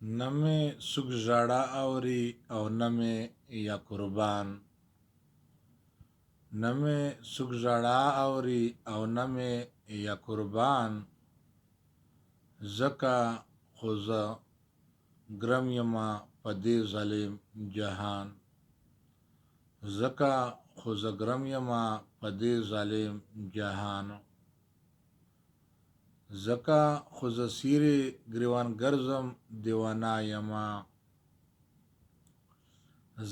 نه مې څوک ژړا اوري او نه مې یا قربان. نه مې څوک ژړا اوري او نه مې یا قربان. ځکه خو زه ګرم یمه په دې ظالم جهان. ځکه خو زه ګرم یمه په دې ظالم جهان. ځکه خو زه سیرې ګریوان ګرځم دیوانه یمه.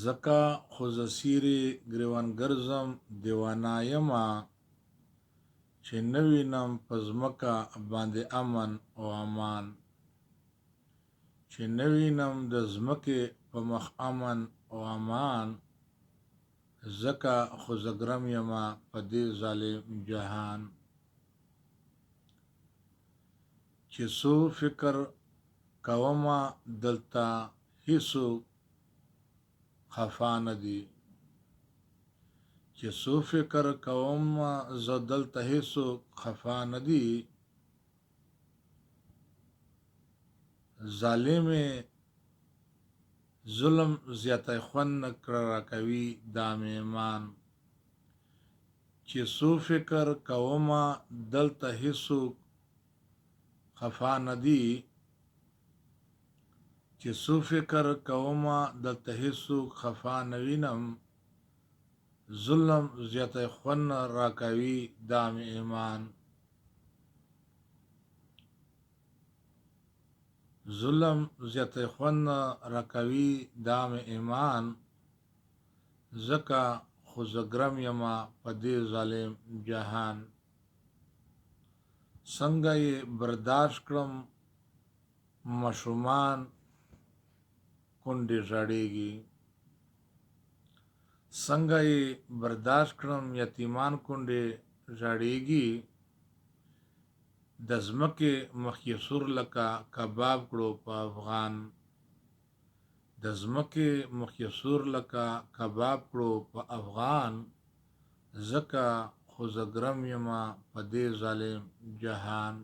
ځکه خو زه سیرې ګریوان ګرځم دیوانه یمه. چې نه وینم په ځمکه باندې امن او امان. چې نه وینم د ځمکې په مخ امن او امان. ځکه خو زه ګرم یمه په دې ظالم جهان. چې څو فکر کومه دلته هیڅوک خفا نه دي. چې څو فکر کومه زه دلته هیڅوک خفا نه دي. ظالمې ظلم زیاتی خوند نه کړه راکوي دا مې ایمان. چې څو فکر کومه دلته هیڅوک خفا نه دي. چې څو فکر کومه دلته هیڅوک خفا نه وینم. ظلم زیاتی خوند راکوي دا مې ایمان. ظلم زیاتی خوند راکوي دا مې ایمان. ځکه خو زه ګرم یمه په دې ظالم جهان. څنګه یې برداشت کړم ماشومان کونډې ژړېږي. څنګه یې برداشت کړم یتیمان کونډې ژړېږي. د ځمکې مخ یې سور لکه کباب کړو په افغان. د ځمکې مخ یې سور لکه کباب کړو په افغان. ځکه خو زه ګرم یمه په دې ظالم جهان.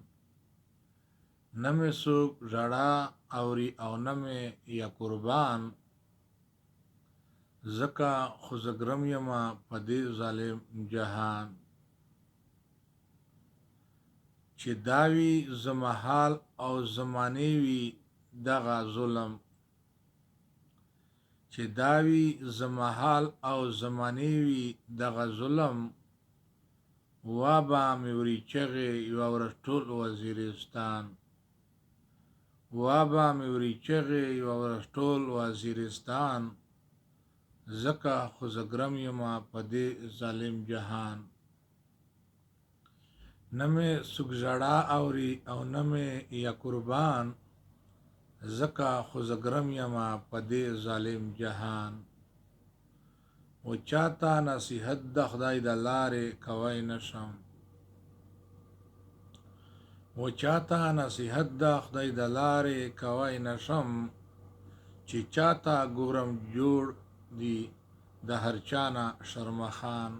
نه مې څوک ژړا اوري او نه مې یا قربان. ځکه خو زه ګرم یمه په دې ظالم جهان. چې دا وي زما حال او زمانې وي دغه ظلم. چې دا وي زما حال او زمانې وي دغه ظلم. وابه مې وری چغې یوه ورځ ټول وزیرستان. وابه مې وری چغې یوه ورځ ټول وزیرستان. ځکه خو زه ګرم یمه په دې ظالم جهان. نه مې څوک ژړا اوري او نه مې یا قربان. ځکه خو زه ګرم یمه په دې ظالم جهان. و چاته نصیحت د خدای د لارې کوی نشم. و چاته نصیحت د خدای د لارې کوی نشم. چې چاته ګورم جوړ دی د هر چانه شرمخان.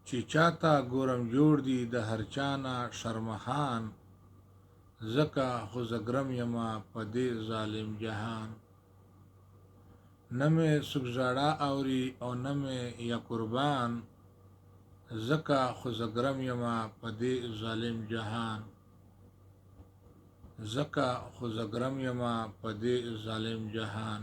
چې چاته ګورم جوړ دی د هر چانه شرمخان. ځکه خو زه ګرم یمه په دې ظالم جهان. نه مې څوک ژړا اوري او نه مې یا قربان. ځکه خو زه ګرم یمه په دې ظالم جهان. ځکه خو زه ګرم یمه په دې ظالم جهان.